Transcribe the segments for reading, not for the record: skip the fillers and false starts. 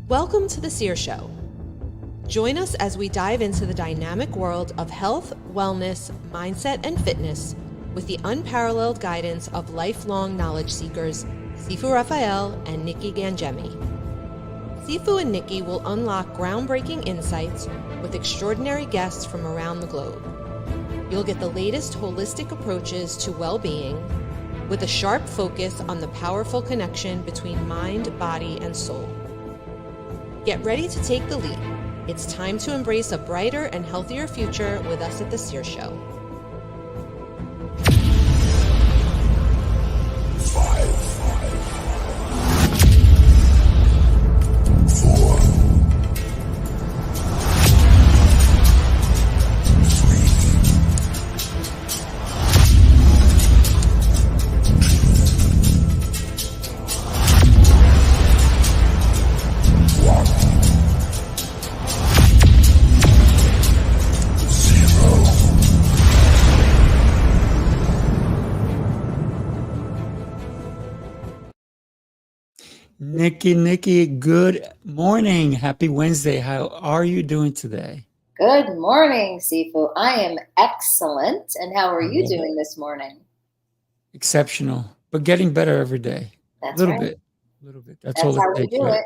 Welcome to The Sear Show. Join us as we dive into the dynamic world of health, wellness, mindset, and fitness with the unparalleled guidance of lifelong knowledge seekers, Sifu Raphael and Nikki Gangemi. Sifu and Nikki will unlock groundbreaking insights with extraordinary guests from around the globe. You'll get the latest holistic approaches to well-being with a sharp focus on the powerful connection between mind, body, and soul. Get ready to take the leap. It's time to embrace a brighter and healthier future with us at The Sear Show. 5, 4, Nikki, good morning. Happy Wednesday. How are you doing today? Good morning, Sifu. I am excellent. And how are you doing this morning? Exceptional, but getting better every day. That's a little right. bit. That's That's all how it we takes. do Right?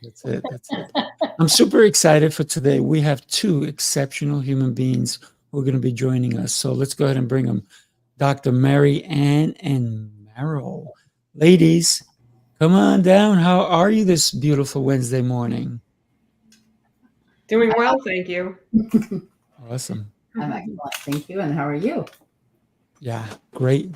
it. That's it. I'm super excited for today. We have two exceptional human beings who are going to be joining us. So let's go ahead and bring them. Dr. Marianne and Meryl. Ladies, come on down. How are you this beautiful Wednesday morning? Doing well, thank you. Awesome. I'm excellent. Thank you. And how are you? Yeah, great.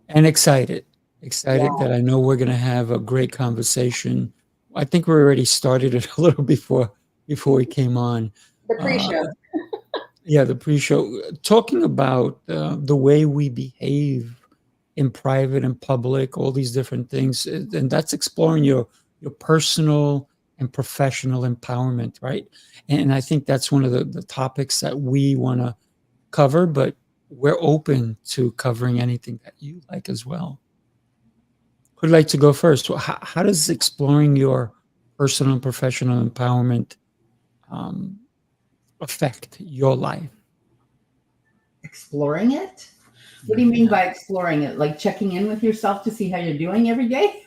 And excited that I know we're going to have a great conversation. I think we already started it a little before we came on. The pre-show. The pre-show. Talking about the way we behave in private and public, all these different things. And that's exploring your personal and professional empowerment, right? And I think that's one of the topics that we want to cover, but we're open to covering anything that you like as well. Who'd like to go first? How does exploring your personal and professional empowerment affect your life? Exploring it? What do you mean by exploring it? Like checking in with yourself to see how you're doing every day?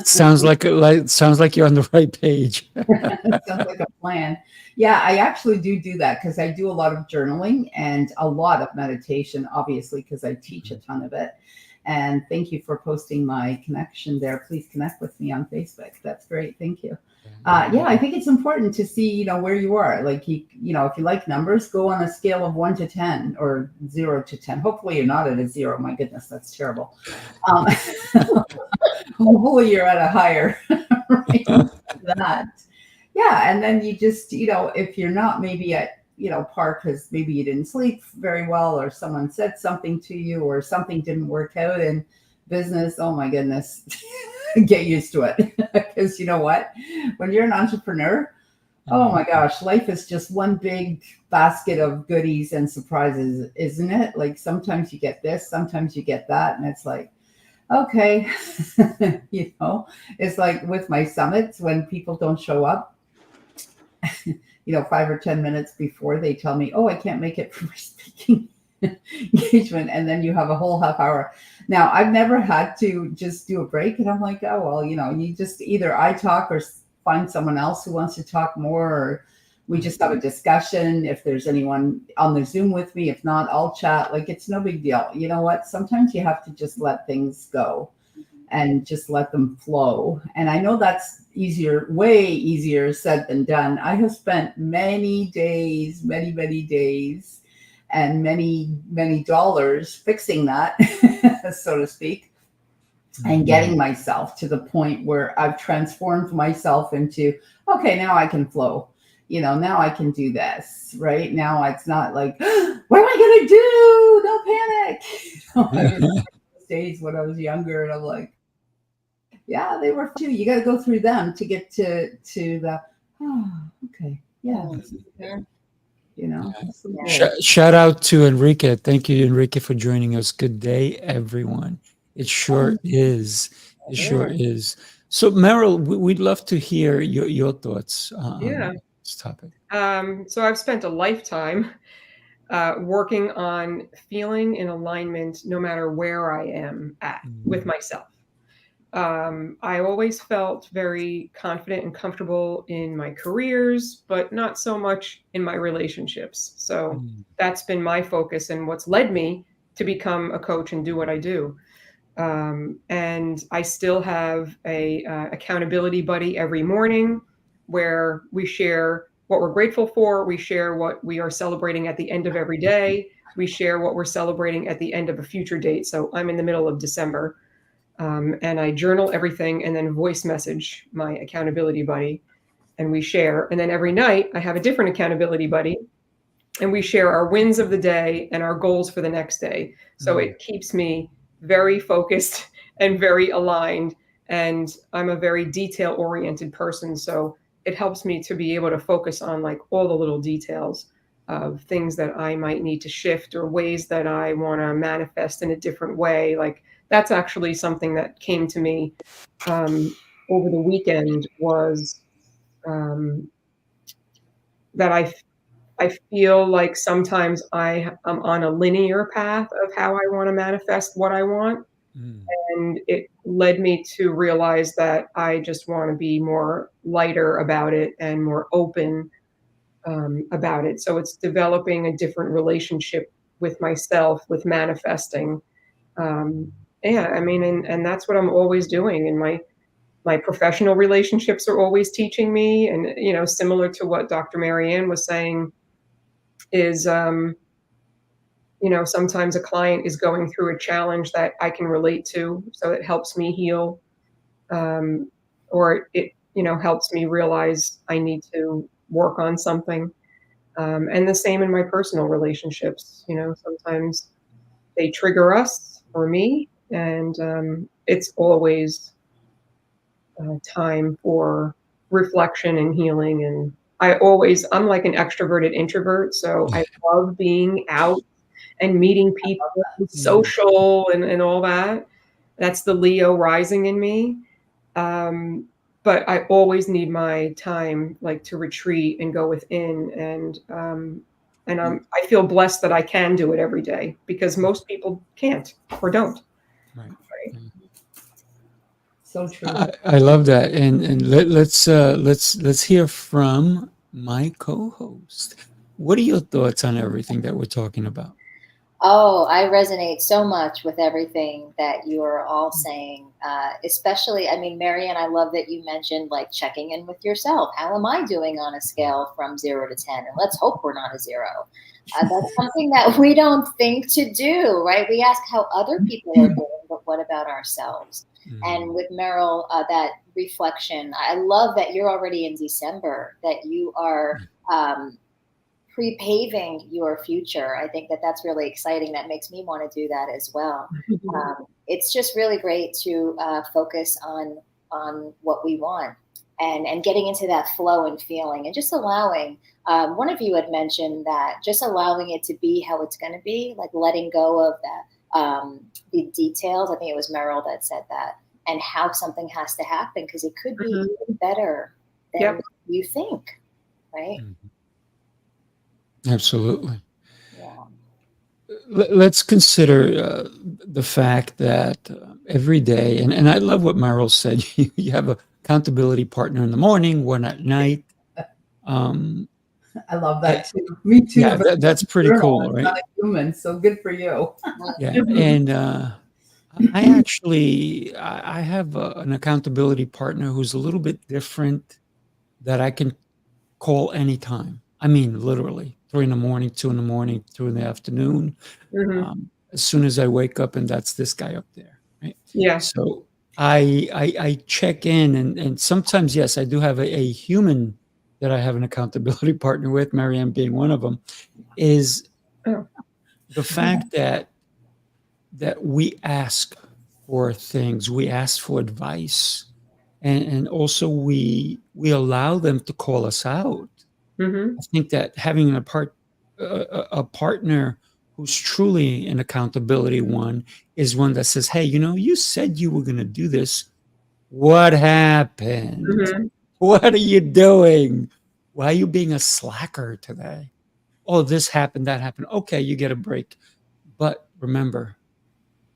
Sounds like you're on the right page. Sounds like a plan. Yeah, I actually do that because I do a lot of journaling and a lot of meditation, obviously, because I teach a ton of it. And thank you for posting my connection there. Please connect with me on Facebook. That's great. Thank you. I think it's important to see, where you are. Like, if you like numbers, go on a scale of 1 to 10 or 0 to 10. Hopefully you're not at a 0. My goodness, that's terrible. Hopefully you're at a higher right? That. Yeah. And then you just, if you're not maybe at, par because maybe you didn't sleep very well or someone said something to you or something didn't work out in business. Oh my goodness. Get used to it. Because you know what? When you're an entrepreneur, oh my gosh, life is just one big basket of goodies and surprises, isn't it? Like sometimes you get this, sometimes you get that. And it's like, okay, it's like with my summits, when people don't show up, 5 or 10 minutes before they tell me, oh, I can't make it for my speaking engagement. And then you have a whole half hour. Now, I've never had to just do a break. And I'm like, oh, well, you just either I talk or find someone else who wants to talk more, or we just have a discussion. If there's anyone on the Zoom with me, if not, I'll chat. Like, it's no big deal. You know what? Sometimes you have to just let things go and just let them flow. And I know that's way easier said than done. I have spent many days, many days, and many dollars fixing that, so to speak, and getting myself to the point where I've transformed myself into, okay, now I can flow. Now I can do this, right? Now it's not like, what am I going to do? No panic. Those days when I was younger, and I'm like, yeah, they were too. You got to go through them to get to the, okay, yeah. Shout out to Enrique. Thank you, Enrique, for joining us. Good day, everyone. It sure is. It sure is. So, Meryl, we'd love to hear your thoughts Yeah. on this topic. So I've spent a lifetime working on feeling in alignment no matter where I am at with myself. I always felt very confident and comfortable in my careers, but not so much in my relationships. So that's been my focus and what's led me to become a coach and do what I do. And I still have a accountability buddy every morning where we share what we're grateful for. We share what we are celebrating at the end of every day. We share what we're celebrating at the end of a future date. So I'm in the middle of December, and I journal everything and then voice message my accountability buddy, and we share. And then every night I have a different accountability buddy, and we share our wins of the day and our goals for the next day. So it keeps me very focused and very aligned. And I'm a very detail oriented person. So it helps me to be able to focus on like all the little details of things that I might need to shift or ways that I want to manifest in a different way. Like that's actually something that came to me over the weekend was that I feel like sometimes I'm on a linear path of how I want to manifest what I want. And it led me to realize that I just want to be more lighter about it and more open about it. So it's developing a different relationship with myself, with manifesting. Yeah, I mean, and that's what I'm always doing. And my professional relationships are always teaching me. And, you know, similar to what Dr. Marianne was saying, is you know, sometimes a client is going through a challenge that I can relate to, so it helps me heal, or it you know helps me realize I need to work on something. And the same in my personal relationships. You know, sometimes they trigger us or me, and it's always time for reflection and healing. And I'm like an extroverted introvert, so I love being out and meeting people, social and all that. That's the Leo rising in me. But I always need my time, like to retreat and go within. And I feel blessed that I can do it every day because most people can't or don't. Right. So true. I love that, and let's hear from my co-host. What are your thoughts on everything that we're talking about? Oh, I resonate so much with everything that you are all saying. Especially, I mean, Marianne, I love that you mentioned like checking in with yourself. How am I doing on a scale from 0 to 10? And let's hope we're not a 0. That's something that we don't think to do, right? We ask how other people are doing, but what about ourselves? And with Meryl, that reflection, I love that you're already in December, that you are pre-paving your future. I think that that's really exciting. That makes me want to do that as well. It's just really great to focus on what we want and getting into that flow and feeling and just allowing. One of you had mentioned that just allowing it to be how it's going to be, like letting go of that, the details. I think it was Meryl that said that, and how something has to happen because it could be even better than you think, right? Absolutely. Yeah. Let's consider the fact that every day, and I love what Meryl said, you have a accountability partner in the morning, one at night. I love that too. Me too. Yeah, that's pretty cool, right? Not a human, so good for you. Yeah, and I have an accountability partner who's a little bit different that I can call anytime. I mean, literally 3 in the morning, 2 in the morning, 2 in the afternoon. As soon as I wake up, and that's this guy up there, right? Yeah. So I check in, and sometimes, yes, I do have a human that I have an accountability partner with, Marianne being one of them, is the fact that we ask for things, we ask for advice, and also we allow them to call us out. I think that having a partner who's truly an accountability one is one that says, hey, you know, you said you were going to do this. What happened? Mm-hmm. What are you doing? Why are you being a slacker today? Oh, this happened, that happened. Okay, you get a break. But remember,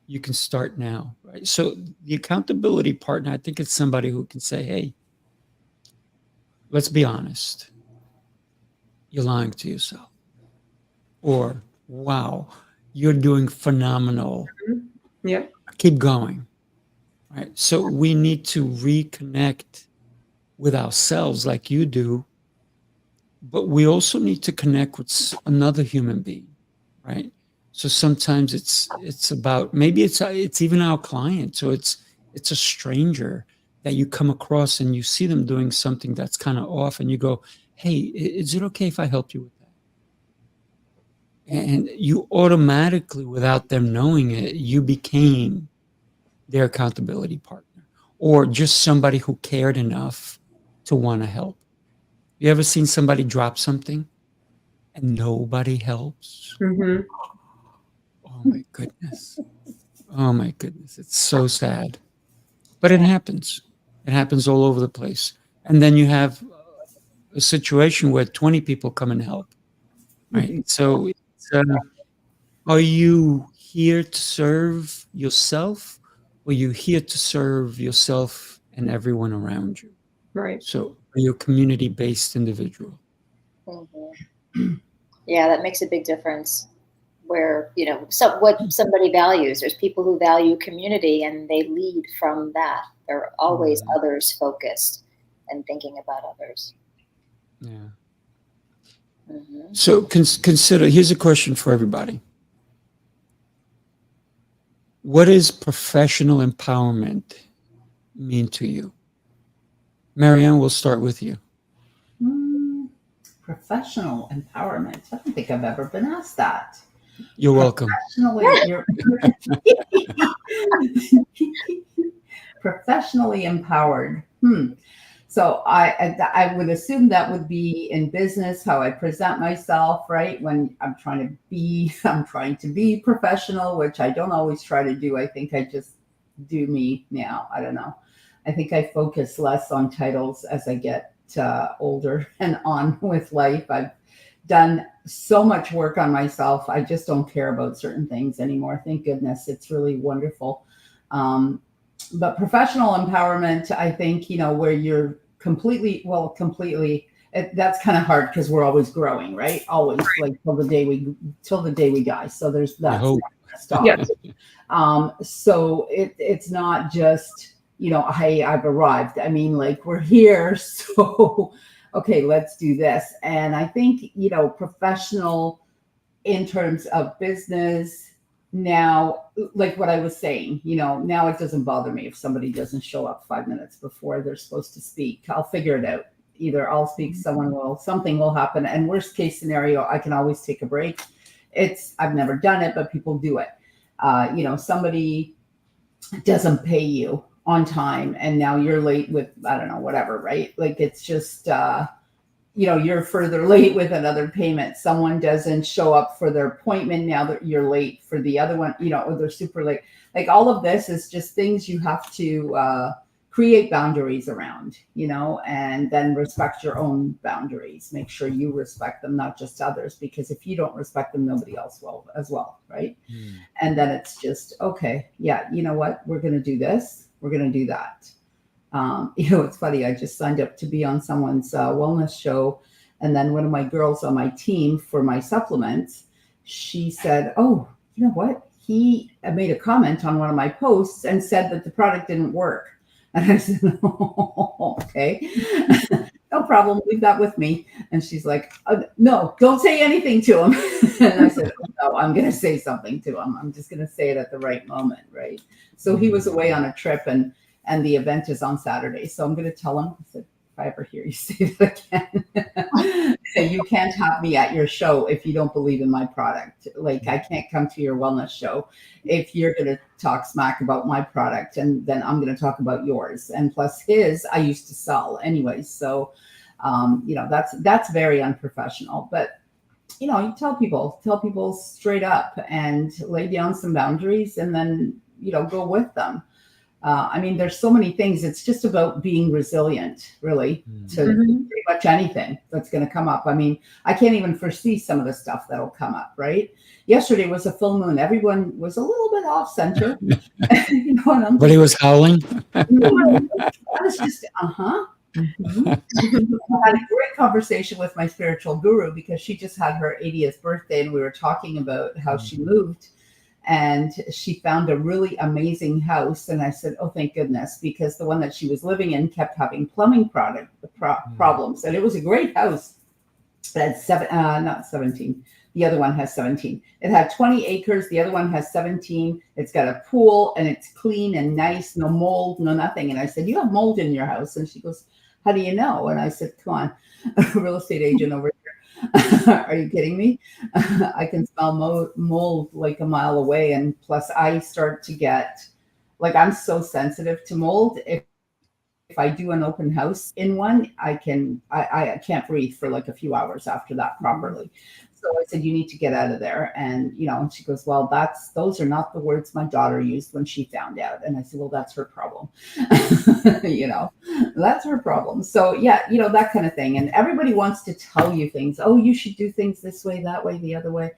you can start now, right? So the accountability partner, I think it's somebody who can say, hey, let's be honest. You're lying to yourself. Or, wow, you're doing phenomenal. Yeah. Keep going, right? So we need to reconnect with ourselves like you do, but we also need to connect with another human being, right? So sometimes it's about, maybe it's even our client, so it's a stranger that you come across and you see them doing something that's kind of off, and you go, hey, is it okay if I help you with that? And you automatically, without them knowing it, you became their accountability partner, or just somebody who cared enough to want to help. You ever seen somebody drop something and nobody helps? Mm-hmm. Oh my goodness. Oh my goodness. It's so sad. But it happens. It happens all over the place. And then you have a situation where 20 people come and help, right? So are you here to serve yourself, or are you here to serve yourself and everyone around you? Right. So are you a community-based individual? Mm-hmm. Yeah, that makes a big difference. Where, you know, what somebody values. There's people who value community and they lead from that. They're always others focused and thinking about others. Yeah. Mm-hmm. So consider, here's a question for everybody. What does professional empowerment mean to you? Marianne, we'll start with you. Professional empowerment. I don't think I've ever been asked that. You're welcome. Professionally empowered. So I would assume that would be in business, how I present myself, right? When I'm trying to be professional, which I don't always try to do. I think I just do me now. I don't know. I think I focus less on titles as I get older and on with life. I've done so much work on myself. I just don't care about certain things anymore. Thank goodness. It's really wonderful. But professional empowerment, I think, where you're completely, that's kind of hard because we're always growing, right? Always, like till the day we die. So there's that. Stop. Yes. So it's not just, hey, I've arrived. I mean, like, we're here. So, okay, let's do this. And I think, professional in terms of business now, like what I was saying, now it doesn't bother me if somebody doesn't show up 5 minutes before they're supposed to speak. I'll figure it out. Either I'll speak, something will happen. And worst case scenario, I can always take a break. I've never done it, but people do it. Somebody doesn't pay you on time and now you're late with, I don't know, whatever, right? Like, it's just, you're further late with another payment. Someone doesn't show up for their appointment. Now that you're late for the other one, or they're super late. Like, all of this is just things you have to create boundaries around, and then respect your own boundaries. Make sure you respect them, not just others, because if you don't respect them, nobody else will as well, right? And then it's just, okay, yeah, you know what? We're going to do this. We're going to do that. It's funny. I just signed up to be on someone's wellness show. And then one of my girls on my team for my supplements, she said, oh, you know what? He made a comment on one of my posts and said that the product didn't work. And I said, oh, okay, no problem. Leave that with me. And she's like, no, don't say anything to him. And I said, no, I'm going to say something to him. I'm just going to say it at the right moment. Right. So he was away on a trip and the event is on Saturday. So I'm going to tell him, I said, if I ever hear you say that again, you can't have me at your show if you don't believe in my product. Like, I can't come to your wellness show if you're going to talk smack about my product, and then I'm going to talk about yours. And plus his, I used to sell anyway. So, that's very unprofessional. But, you tell people straight up and lay down some boundaries and then, go with them. I mean, there's so many things. It's just about being resilient, really, to pretty much anything that's going to come up. I mean, I can't even foresee some of the stuff that'll come up, right? Yesterday was a full moon. Everyone was a little bit off center. You know, and But he was howling. I was just, Mm-hmm. I had a great conversation with my spiritual guru because she just had her 80th birthday, and we were talking about how she moved. And she found a really amazing house. And I said, oh, thank goodness, because the one that she was living in kept having plumbing problems. And it was a great house. It had not 17. The other one has 17. It had 20 acres. The other one has 17. It's got a pool, and it's clean and nice. No mold, no nothing. And I said, you have mold in your house? And she goes, how do you know? And I said, come on, real estate agent over here. Are you kidding me? I can smell mold like a mile away. And plus I start to get, like, I'm so sensitive to mold. If I do an open house in one, I can't breathe for like a few hours after that properly. So I said, you need to get out of there. And, you know, and she goes, well, those are not the words my daughter used when she found out. And I said, well, that's her problem. You know, that's her problem. So yeah, you know, that kind of thing. And everybody wants to tell you things. Oh, you should do things this way, that way, the other way.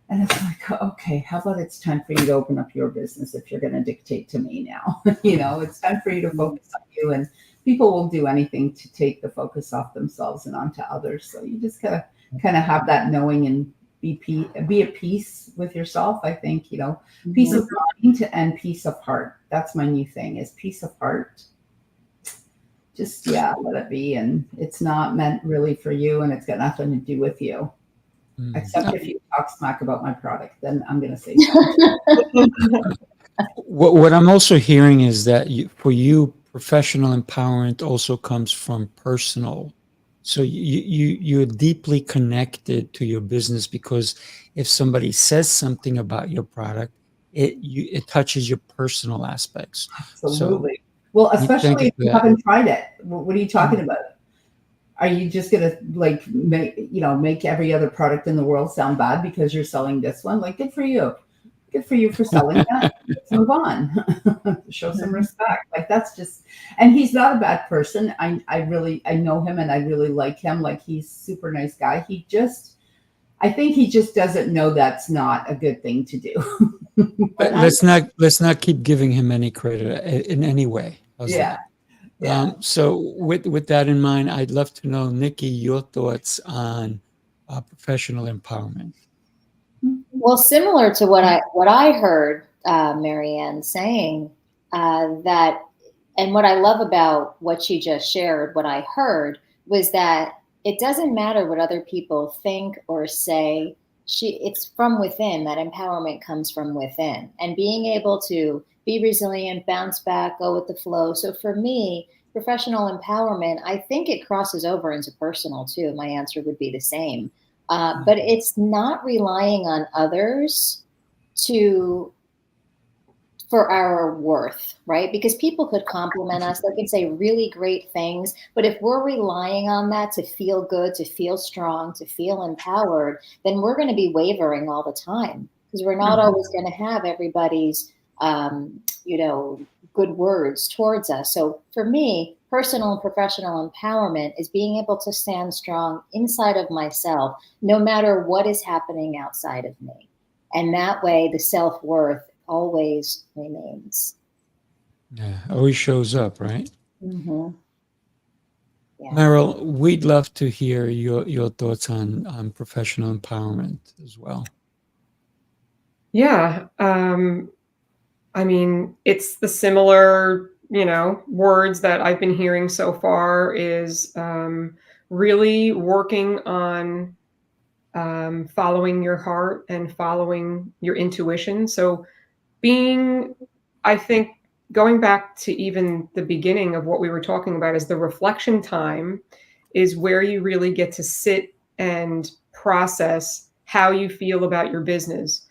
And it's like, okay, how about it's time for you to open up your business if you're going to dictate to me now? You know, it's time for you to focus on you. And people will do anything to take the focus off themselves and onto others. So you just gotta kind of have that knowing and be at peace with yourself. I think, you know, peace of mind and peace of heart. That's my new thing, is peace of heart. Just, yeah, let it be. And it's not meant really for you, and it's got nothing to do with you. Except if you talk smack about my product, then I'm going to say something. What I'm also hearing is that for you, professional empowerment also comes from personal. So you're deeply connected to your business, because if somebody says something about your product, it touches your personal aspects. Absolutely. So well, especially if you haven't tried it. What are you talking about? Are you just gonna like make every other product in the world sound bad because you're selling this one? Like, good for you. Good for you for selling that. Let's move on. Show some respect. Like, that's just, and he's not a bad person. I know him, and I really like him. Like, he's a super nice guy. I think he just doesn't know that's not a good thing to do. But let's not keep giving him any credit in any way. Yeah. Yeah. So with that in mind, I'd love to know, Nikki, your thoughts on professional empowerment. Well, similar to what I heard Marianne saying, that, and what I love about what she just shared, what I heard was that it doesn't matter what other people think or say. It's from within. That empowerment comes from within, and being able to be resilient, bounce back, go with the flow. So for me, professional empowerment, I think it crosses over into personal too. My answer would be the same. But it's not relying on others for our worth, right? Because people could compliment us, they can say really great things, but if we're relying on that to feel good, to feel strong, to feel empowered, then we're going to be wavering all the time, because we're not always going to have everybody's, good words towards us. So for me, personal and professional empowerment is being able to stand strong inside of myself, no matter what is happening outside of me. And that way, the self-worth always remains. Yeah, always shows up, right? Mm-hmm. Yeah. Meryl, we'd love to hear your thoughts on professional empowerment as well. Yeah. I mean, it's the similar, words that I've been hearing so far is really working on following your heart and following your intuition. So I think going back to even the beginning of what we were talking about, is the reflection time is where you really get to sit and process how you feel about your business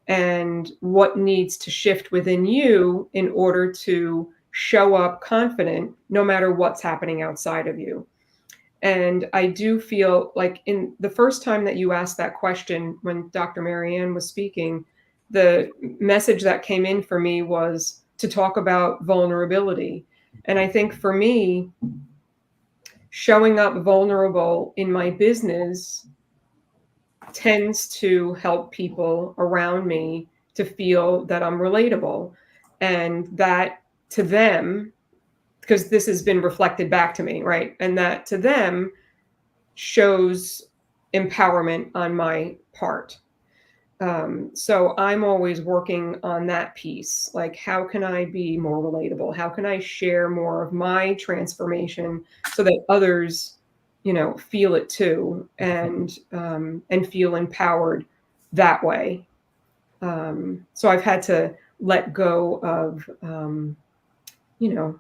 and what needs to shift within you in order to show up confident no matter what's happening outside of you. And I do feel like in the first time that you asked that question, when Dr. Marianne was speaking, the message that came in for me was to talk about vulnerability. And I think for me, showing up vulnerable in my business tends to help people around me to feel that I'm relatable, and that to them, because this has been reflected back to me, right? And that to them shows empowerment on my part. So I'm always working on that piece. Like, how can I be more relatable? How can I share more of my transformation so that others, feel it too, and feel empowered that way. So I've had to let go of,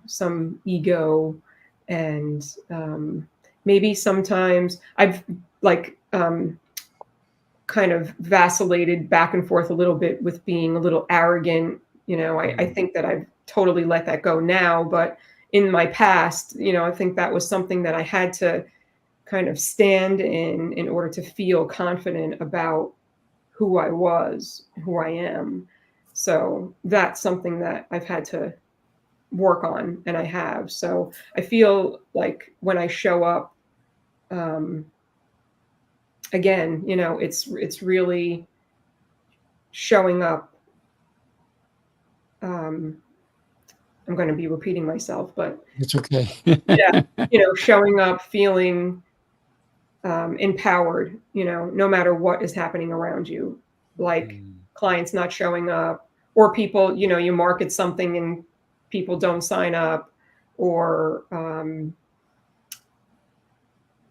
some ego, and maybe sometimes I've like, kind of vacillated back and forth a little bit with being a little arrogant. I think that I've totally let that go now, but in my past, I think that was something that I had to kind of stand in order to feel confident about who I was, who I am. So that's something that I've had to work on, and I have. So I feel like when I show up, again, it's really showing up. I'm going to be repeating myself, but It's okay. yeah, showing up, feeling empowered, no matter what is happening around you, like clients not showing up, or people, you market something and people don't sign up, or,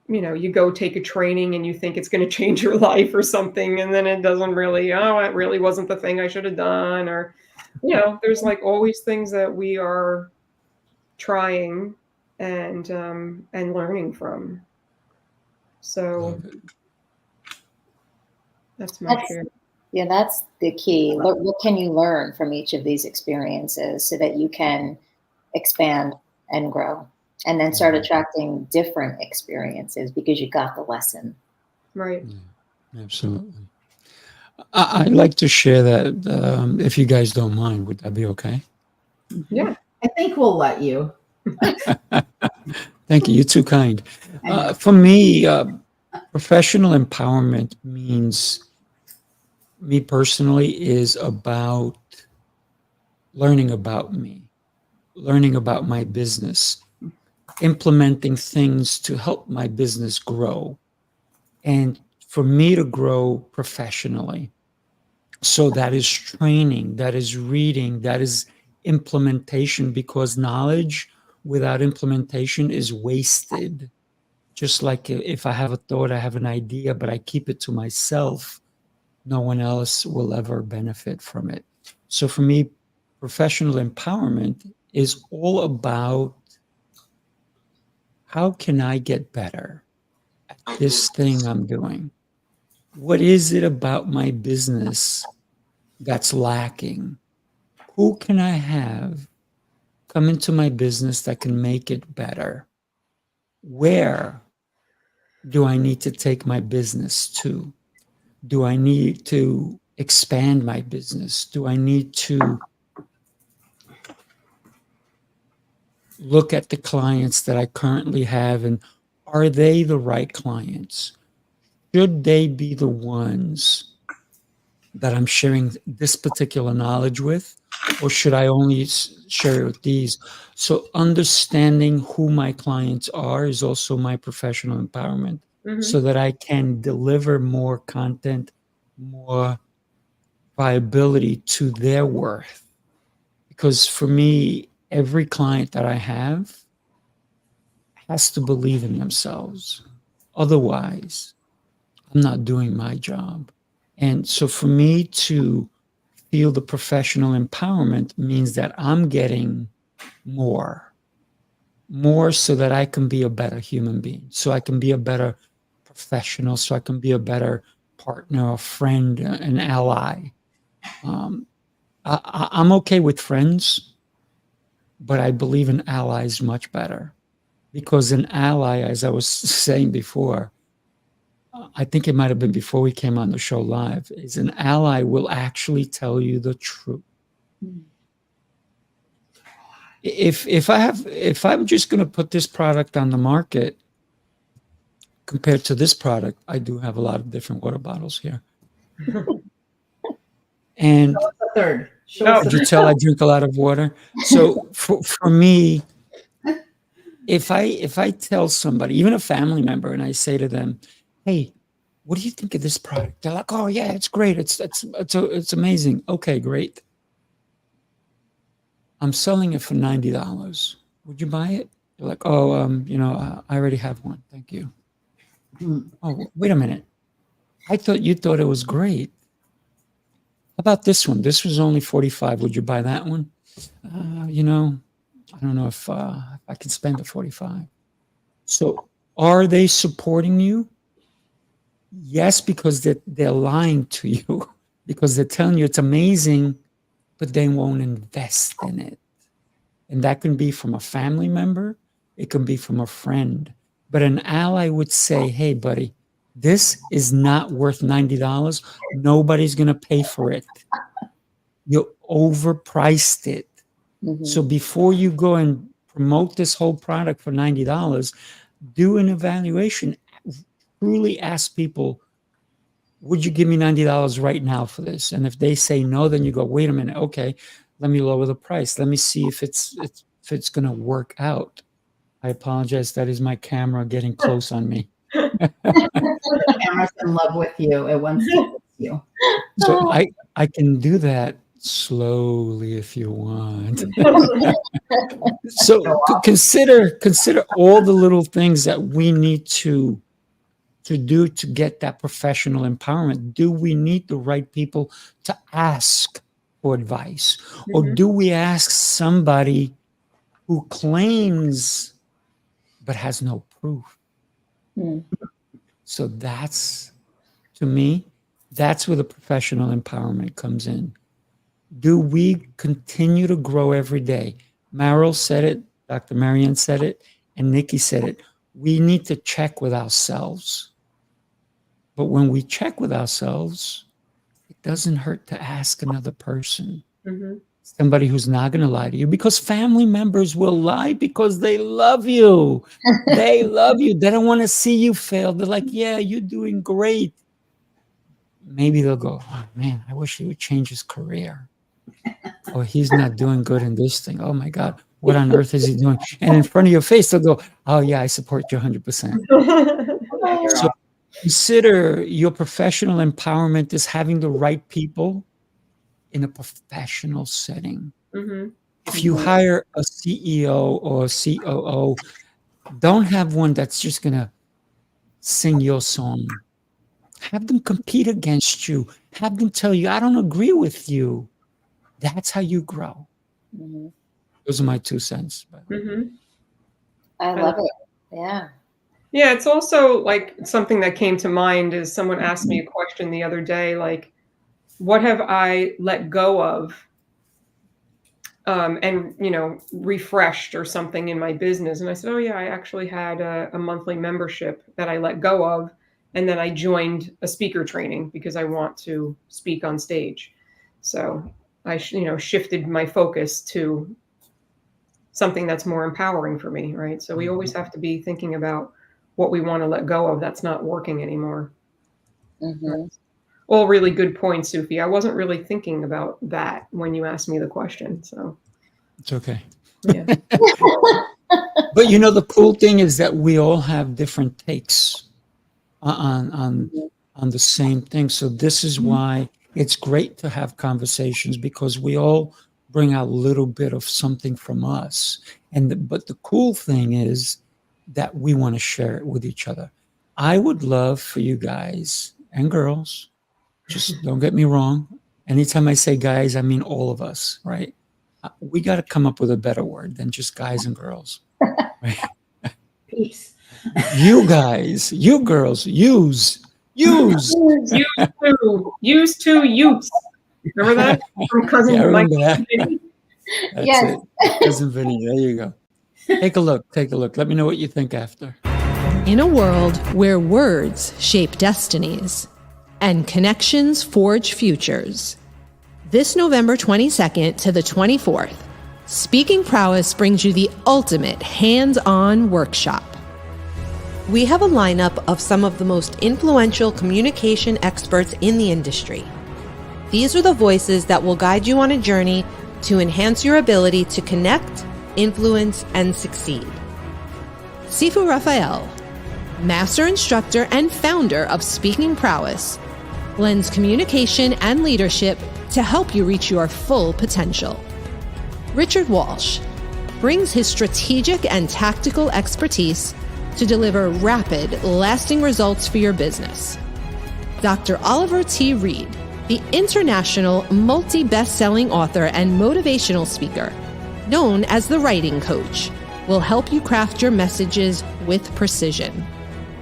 you go take a training and you think it's going to change your life or something, and then it doesn't really, it really wasn't the thing I should have done. Or, there's like always things that we are trying and learning from. So that's my share. Yeah, that's the key. What can you learn from each of these experiences so that you can expand and grow, and then start attracting different experiences because you got the lesson. Right. Yeah, absolutely. I'd like to share that, if you guys don't mind. Would that be okay? Yeah. I think we'll let you. Thank you. You're too kind. For me, professional empowerment means, me personally, is about learning about me, learning about my business, implementing things to help my business grow, and for me to grow professionally. So that is training, that is reading, that is implementation, because knowledge without implementation is wasted. Just like if I have a thought, I have an idea, but I keep it to myself, no one else will ever benefit from it. So for me, professional empowerment is all about, how can I get better at this thing I'm doing? What is it about my business that's lacking? Who can I have come into my business that can make it better? Where do I need to take my business to? Do I need to expand my business? Do I need to look at the clients that I currently have, and are they the right clients? Should they be the ones that I'm sharing this particular knowledge with, or should I only share it with these? So understanding who my clients are is also my professional empowerment, so that I can deliver more content, more viability to their worth. Because for me, every client that I have has to believe in themselves. Otherwise, I'm not doing my job. And so for me to feel the professional empowerment means that I'm getting more so that I can be a better human being, so I can be a better professional, so I can be a better partner, a friend, an ally. I'm okay with friends, but I believe an ally is much better, because an ally, as I was saying before, I think it might have been before we came on the show live, is an ally will actually tell you the truth. if I'm just going to put this product on the market compared to this product, I do have a lot of different water bottles here. And a third. could you tell I drink a lot of water? So for me, if I tell somebody, even a family member, and I say to them, hey, what do you think of this product? They're like, oh yeah, it's great. It's amazing. Okay, great. I'm selling it for $90. Would you buy it? They're like, oh, I already have one. Thank you. Oh, wait a minute. I thought you thought it was great. How about this one? This was only $45. Would you buy that one? I don't know if I can spend the $45. So are they supporting you? Yes, because they're lying to you, because they're telling you it's amazing, but they won't invest in it. And that can be from a family member. It can be from a friend. But an ally would say, hey, buddy, this is not worth $90. Nobody's going to pay for it. You overpriced it. Mm-hmm. So before you go and promote this whole product for $90, do an evaluation. Truly ask people, would you give me $90 right now for this? And if they say no, then you go, wait a minute. Okay, let me lower the price. Let me see if it's going to work out. I apologize. That is my camera getting close on me. The camera's in love with you. It wants to fix you. So I can do that slowly if you want. So consider all the little things that we need to do to get that professional empowerment. Do we need the right people to ask for advice? Mm-hmm. Or do we ask somebody who claims but has no proof? Mm. So that's, to me, that's where the professional empowerment comes in. Do we continue to grow every day? Meryl said it, Dr. Marianne said it, and Nikki said it. We need to check with ourselves. But when we check with ourselves, it doesn't hurt to ask another person, mm-hmm. somebody who's not going to lie to you, because family members will lie because they love you. They love you. They don't want to see you fail. They're like, yeah, you're doing great. Maybe they'll go, oh, man, I wish he would change his career. Or he's not doing good in this thing. Oh, my God, what on earth is he doing? And in front of your face, they'll go, oh, yeah, I support you 100%. So consider your professional empowerment as having the right people in a professional setting. Mm-hmm. If you hire a CEO or a COO, don't have one that's just going to sing your song. Have them compete against you. Have them tell you, I don't agree with you. That's how you grow. Mm-hmm. Those are my 2 cents. Mm-hmm. I love it. Yeah. Yeah, it's also like something that came to mind is someone asked me a question the other day, like, what have I let go of and, refreshed or something in my business? And I said, oh, yeah, I actually had a monthly membership that I let go of. And then I joined a speaker training because I want to speak on stage. So I, shifted my focus to something that's more empowering for me, right? So we always have to be thinking about what we want to let go of that's not working anymore. Mm-hmm. All really good points, Sufi. I wasn't really thinking about that when you asked me the question. So it's okay. Yeah. But the cool thing is that we all have different takes on the same thing. So this is why it's great to have conversations, because we all bring out a little bit of something from us. But the cool thing is that we want to share it with each other. I would love for you guys and girls, just don't get me wrong. Anytime I say guys, I mean all of us, right? We got to come up with a better word than just guys and girls. Right? Peace. You guys, you girls, use. Use to use. Remember that? From Cousin remember that. That's yes. it. Cousin Vinny, there you go. Take a look. Let me know what you think after. In a world where words shape destinies and connections forge futures, this November 22nd to the 24th, Speaking Prowess brings you the ultimate hands-on workshop. We have a lineup of some of the most influential communication experts in the industry. These are the voices that will guide you on a journey to enhance your ability to connect, influence, and succeed. Sifu Raphael, master instructor and founder of Speaking Prowess, blends communication and leadership to help you reach your full potential. Richard Walsh brings his strategic and tactical expertise to deliver rapid, lasting results for your business. Dr. Oliver T. Reed, the international multi-best-selling author and motivational speaker, known as the Writing Coach, will help you craft your messages with precision.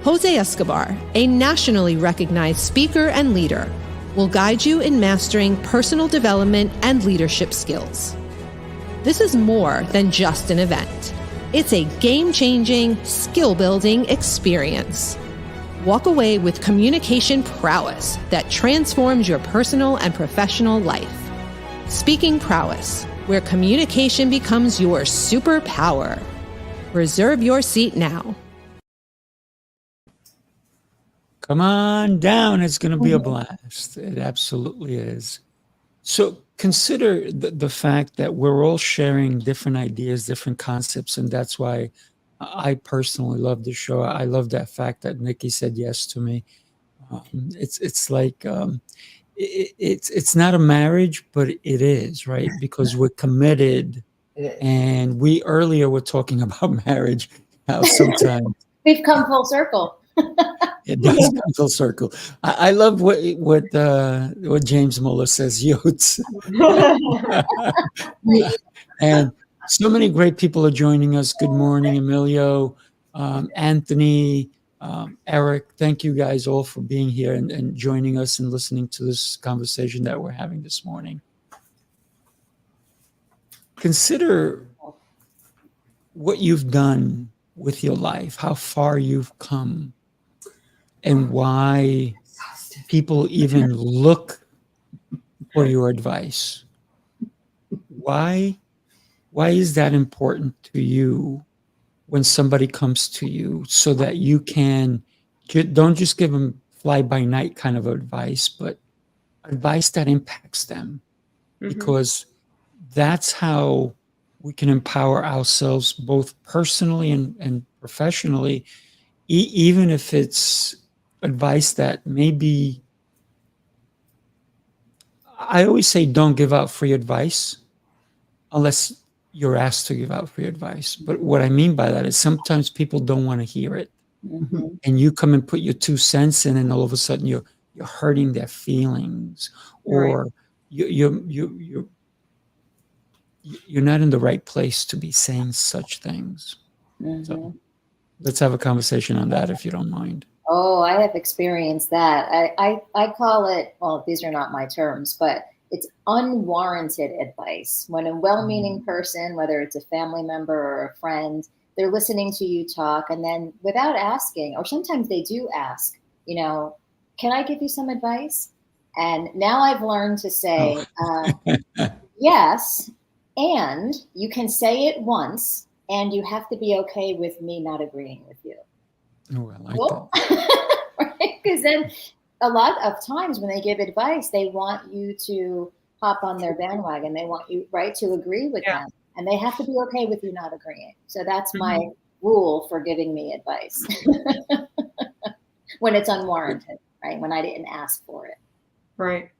Jose Escobar, a nationally recognized speaker and leader, will guide you in mastering personal development and leadership skills. This is more than just an event. It's a game-changing, skill-building experience. Walk away with communication prowess that transforms your personal and professional life. Speaking Prowess, where communication becomes your superpower. Reserve your seat now. Come on down. It's going to be a blast. It absolutely is. So consider the fact that we're all sharing different ideas, different concepts, and that's why I personally love the show. I love that fact that Nikki said yes to me. It's like it's not a marriage, but it is, right? Because we're committed, and we earlier were talking about marriage. How sometimes We've come full circle. it does come full circle. I love what James Muller says, Yotes. And so many great people are joining us. Good morning, Emilio, Anthony, Eric. Thank you guys all for being here and joining us and listening to this conversation that we're having this morning. Consider what you've done with your life, how far you've come, and why people even look for your advice. Why is that important to you when somebody comes to you, so that you can don't just give them fly-by-night kind of advice, but advice that impacts them? Because that's how we can empower ourselves both personally and professionally, even if it's advice that maybe, I always say don't give out free advice unless you're asked to give out free advice. But what I mean by that is sometimes people don't want to hear it. And you come and put your 2 cents in, and all of a sudden you're hurting their feelings, or you're not in the right place to be saying such things. So let's have a conversation on that, if you don't mind. Oh, I have experienced that. I call it, well, these are not my terms, but it's unwarranted advice. When a well-meaning person, whether it's a family member or a friend, they're listening to you talk, and then without asking, or sometimes they do ask, can I give you some advice? And now I've learned to say, yes, and you can say it once, and you have to be okay with me not agreeing with you. Oh, I like that. Right? Because then a lot of times when they give advice, they want you to hop on their bandwagon. They want you, right, to agree with them. And they have to be okay with you not agreeing. So that's my rule for giving me advice. When it's unwarranted, right? When I didn't ask for it. Right.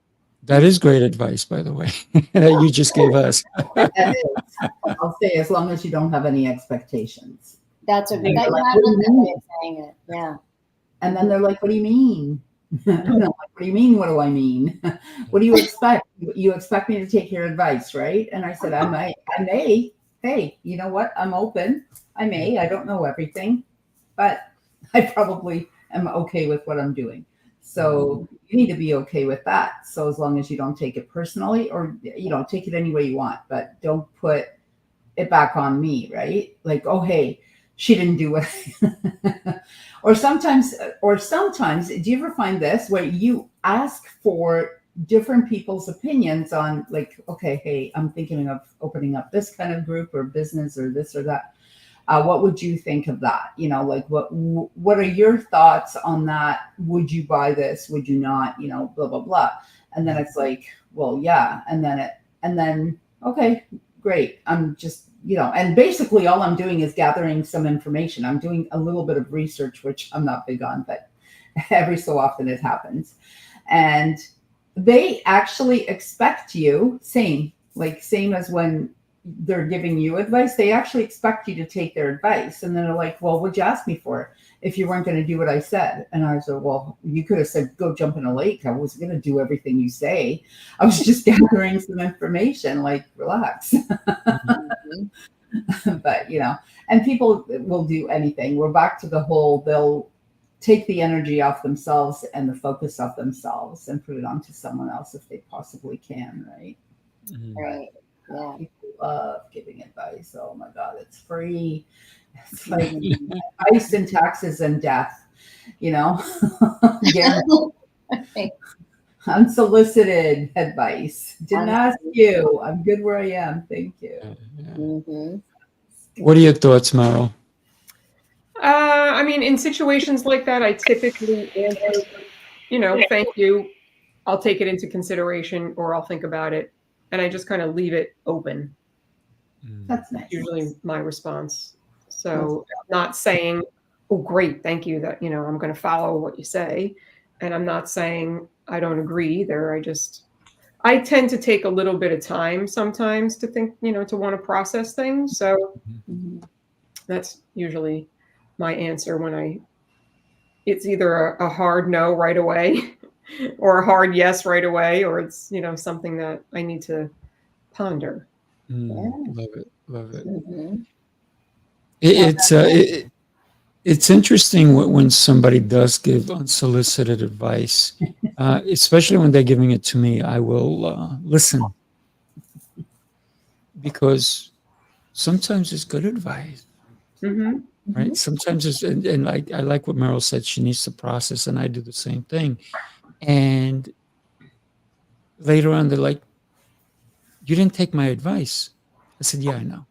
That is great advice, by the way, that you just gave us. That is. I'll say, as long as you don't have any expectations. That's a And that, like, I what do love you that mean? way of saying it. Yeah. And then they're like, what do you mean? And I'm like, what do you mean? What do I mean? What do you expect? You expect me to take your advice, right? And I said, I may. Hey, you know what? I'm open. I may. I don't know everything, but I probably am okay with what I'm doing. So you need to be okay with that. So as long as you don't take it personally, or take it any way you want, but don't put it back on me, right? Like, oh, hey, she didn't do it. Or sometimes, do you ever find this where you ask for different people's opinions on like, okay, hey, I'm thinking of opening up this kind of group or business or this or that. What would you think of that? You know, like what are your thoughts on that? Would you buy this? Would you not? You know, blah, blah, blah. And then it's like, well, yeah. And then, okay, great. I'm just, you know, and basically all I'm doing is gathering some information. I'm doing a little bit of research, which I'm not big on, but every so often it happens. And they actually expect you, same as when they're giving you advice, they actually expect you to take their advice. And then they're like, well, what'd you ask me for if you weren't going to do what I said? And I said, well, you could have said, go jump in a lake. I was going to do everything you say. I was just gathering some information, like, relax. But, you know, and people will do anything. We're back to the whole, they'll take the energy off themselves and the focus off themselves and put it onto someone else if they possibly can, right? Right. Yeah. People love giving advice. Oh my God, it's free. It's like advice and taxes and death, you know. Unsolicited advice. Didn't ask you. I'm good where I am. Thank you. Mm-hmm. What are your thoughts, Meryl? I mean, in situations like that, I typically answer, you know, thank you. I'll take it into consideration, or I'll think about it. And I just kind of leave it open. That's nice. Usually my response. So not saying, oh, great, thank you, that, you know, I'm going to follow what you say. And I'm not saying I don't agree either. I tend to take a little bit of time sometimes to think, you know, to want to process things. So that's usually my answer when it's either a hard no right away or a hard yes right away, or it's, you know, something that I need to ponder. Love it. Love it. Mm-hmm. It's interesting when somebody does give unsolicited advice, especially when they're giving it to me. I will listen, because sometimes it's good advice, right? Sometimes it's, and I like what Meryl said. She needs to process, and I do the same thing. And later on, they're like, "You didn't take my advice." I said, "Yeah, I know."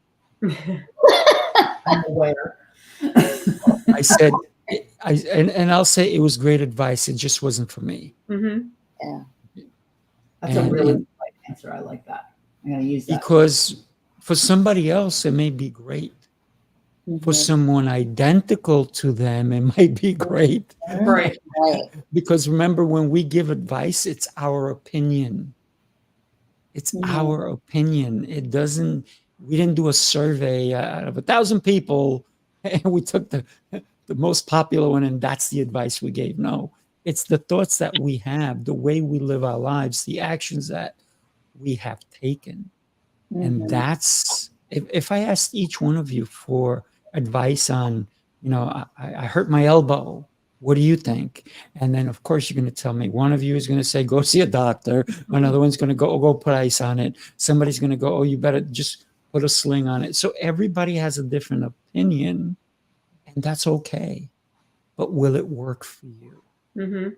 I'm aware. I said, and I'll say it was great advice. It just wasn't for me. Yeah. That's a really good answer. I like that. I'm going to use that. Because for somebody else, it may be great. For someone identical to them, it might be great. Right. Right. Because remember, when we give advice, it's our opinion. It's our opinion. It doesn't, we didn't do a survey out of 1,000 people and we took the most popular one and that's the advice we gave. No, it's the thoughts that we have, the way we live our lives, the actions that we have taken. And that's, if I asked each one of you for advice on, you know, I hurt my elbow, what do you think? And then, of course, you're going to tell me. One of you is going to say, go see a doctor. Another one's going to go put ice on it. Somebody's going to go, oh, you better just put a sling on it. So everybody has a different opinion, and that's okay. But will it work for you?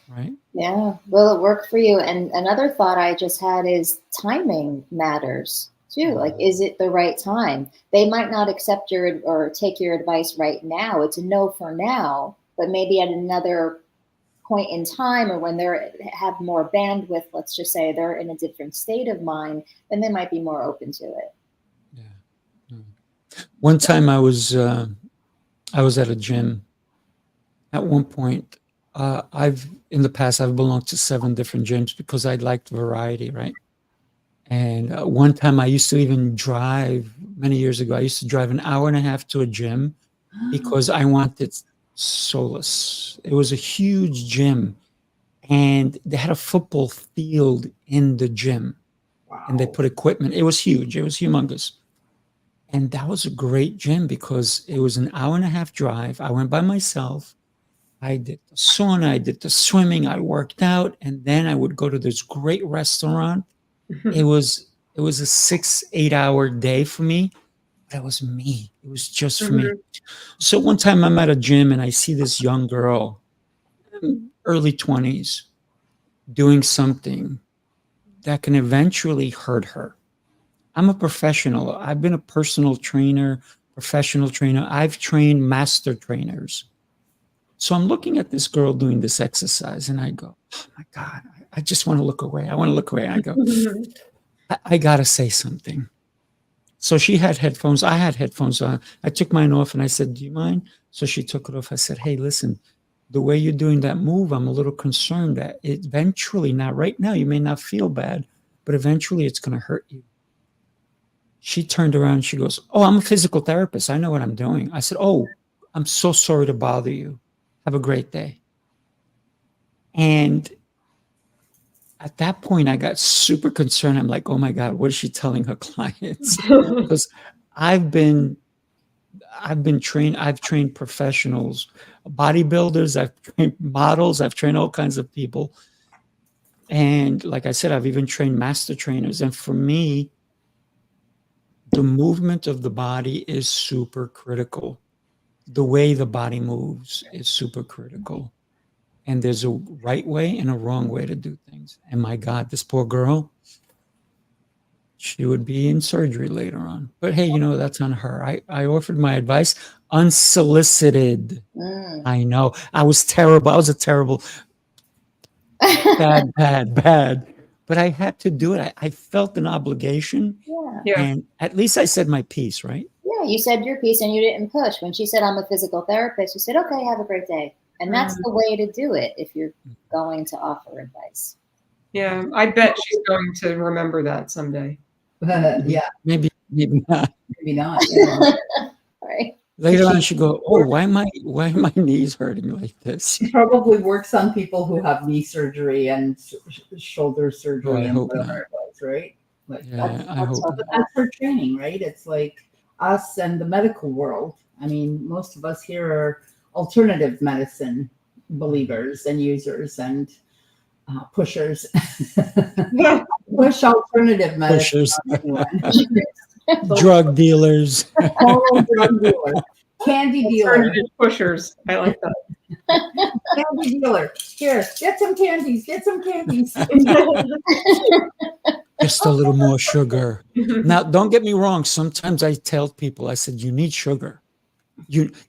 Right? Yeah. Will it work for you? And another thought I just had is timing matters too. Like, is it the right time? They might not accept your or take your advice right now. It's a no for now. But maybe at another point in time, or when they have more bandwidth, let's just say they're in a different state of mind, then they might be more open to it. Yeah. One time I was at a gym. At one point, in the past I've belonged to 7 different gyms because I liked variety, right? And one time I used to even drive. Many years ago, I used to drive an hour and a half to a gym because I wanted solace. It was a huge gym, and they had a football field in the gym. Wow. And they put equipment. It was huge. It was humongous. And that was a great gym because it was an hour and a half drive. I went by myself. I did the sauna, I did the swimming, I worked out, and then I would go to this great restaurant. It was a 6-8 hour day for me. That was me. It was just for me. So one time I'm at a gym and I see this young girl, early 20s, doing something that can eventually hurt her. I'm a professional. I've been a personal trainer, professional trainer. I've trained master trainers. So I'm looking at this girl doing this exercise and I go, oh my God, I just want to look away. I want to look away. I go, I got to say something. So she had headphones. I had headphones on. I took mine off and I said, do you mind? So she took it off. I said, hey, listen, the way you're doing that move, I'm a little concerned that eventually, not right now, you may not feel bad, but eventually it's going to hurt you. She turned around and she goes, oh, I'm a physical therapist. I know what I'm doing. I said, oh, I'm so sorry to bother you. Have a great day. And at that point, I got super concerned. I'm like, oh my God, what is she telling her clients? Because I've trained professionals, bodybuilders, I've trained models, I've trained all kinds of people. And like I said, I've even trained master trainers. And for me, the movement of the body is super critical. The way the body moves is super critical. And there's a right way and a wrong way to do things. And my God, this poor girl, she would be in surgery later on. But hey, that's on her. I offered my advice unsolicited. I know. I was terrible. I was a terrible, bad. But I had to do it. I felt an obligation. Yeah. And at least I said my piece, right? Yeah, you said your piece and you didn't push. When she said, I'm a physical therapist, you said, okay, have a great day. And that's the way to do it if you're going to offer advice. Yeah, I bet she's going to remember that someday. Yeah. Maybe not. Maybe not. Yeah. Right. Later on, she go, oh, why are my knees hurting like this? She probably works on people who have knee surgery and shoulder surgery and whatever it was, right? Like, Yeah, I hope but that's her training, right? It's like us and the medical world. I mean, most of us here are alternative medicine believers and users and pushers. Push alternative medicine. Drug dealers. Drug dealers. Candy dealer. Alternative pushers. I like that. Candy dealer. Here, get some candies. Get some candies. Just a little more sugar. Now, don't get me wrong. Sometimes I tell people, I said, you need sugar.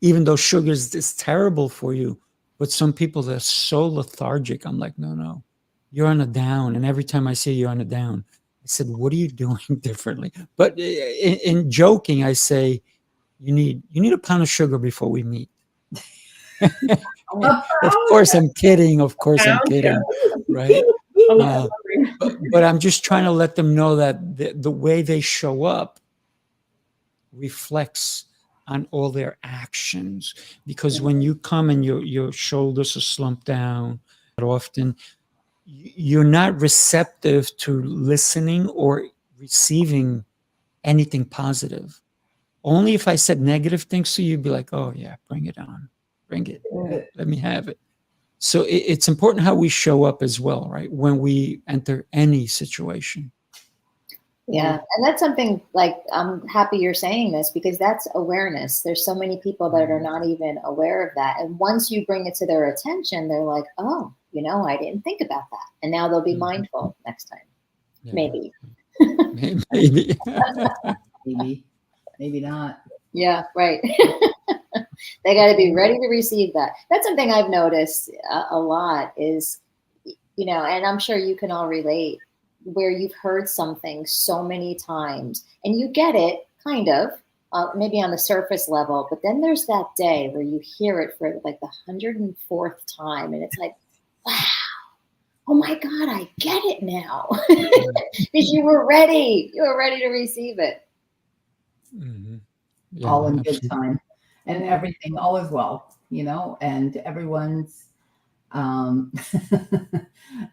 Even though sugar is terrible for you, but some people, they're so lethargic. I'm like, no, you're on a down. And every time I say you're on a down, I said, what are you doing differently? But in joking, I say, you need a pound of sugar before we meet. Of course, I'm kidding. Right? But I'm just trying to let them know that the way they show up reflects on all their actions. Because when you come and your shoulders are slumped down, often you're not receptive to listening or receiving anything positive. Only if I said negative things to you, you'd be like, oh yeah, bring it on. Bring it. Let me have it. So it's important how we show up as well, right? When we enter any situation. Yeah. And that's something like, I'm happy you're saying this because that's awareness. There's so many people that are not even aware of that. And once you bring it to their attention, they're like, oh, I didn't think about that. And now they'll be mindful next time. Yeah. Maybe. Maybe. Maybe not. Yeah, right. They got to be ready to receive that. That's something I've noticed a lot is, and I'm sure you can all relate, where you've heard something so many times and you get it kind of, maybe on the surface level, but then there's that day where you hear it for like the 104th time and it's like, wow, oh my God, I get it now. Because you were ready to receive it. Mm-hmm. Yeah, all in good time and everything, all is well, and everyone's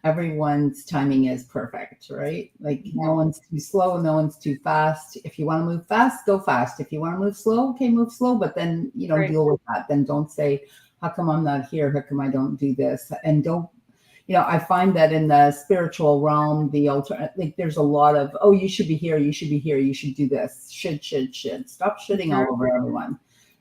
everyone's timing is perfect, right? Like no one's too slow, no one's too fast. If you want to move fast, go fast. If you want to move slow, okay, move slow, but then deal with that. Then don't say, how come I'm not here? How come I don't do this? And don't, I find that in the spiritual realm, there's a lot of, oh, you should be here, you should be here, you should do this, should. Stop shitting all over everyone,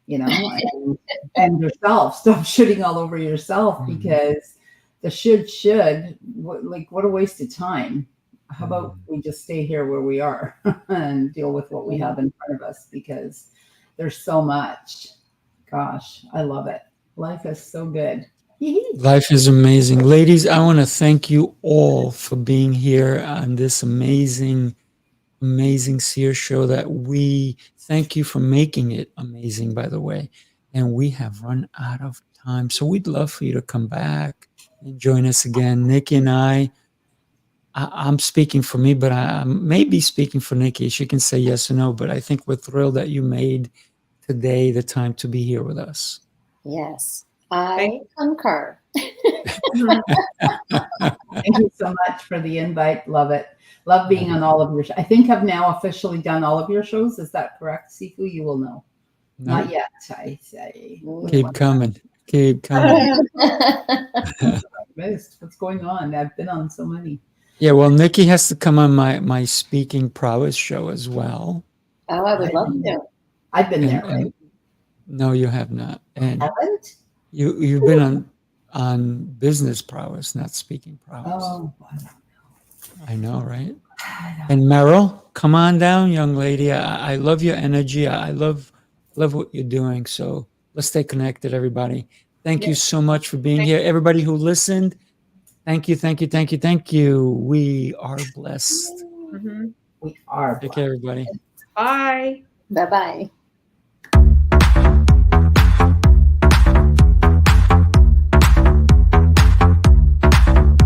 and yourself. Stop shitting all over yourself because the what a waste of time. How about we just stay here where we are and deal with what we have in front of us, because there's so much. Gosh, I love it. Life is so good. Life is amazing. Ladies, I want to thank you all for being here on this amazing Seer show that we thank you for making it amazing, by the way. And we have run out of time. So we'd love for you to come back and join us again. Nikki and I'm speaking for me, but I may be speaking for Nikki. She can say yes or no, but I think we're thrilled that you made today the time to be here with us. Yes, I concur. Thank you so much for the invite. Love it. Love being on all of your shows. I think I've now officially done all of your shows. Is that correct, Siku? You will know. No. Not yet, I say. Keep coming. Keep coming. What's going on? I've been on so many. Yeah, well, Nikki has to come on my speaking prowess show as well. Oh, I would love to. I've been there, right? No, you have not. And haven't? You've been on business prowess, not speaking prowess. Oh, I know, right? And Meryl, come on down, young lady. I love your energy. I love what you're doing. So let's stay connected, everybody. Thank you so much for being here. Everybody who listened, thank you, thank you, thank you, thank you. We are blessed. We are blessed. Take care, everybody. Bye. Bye-bye.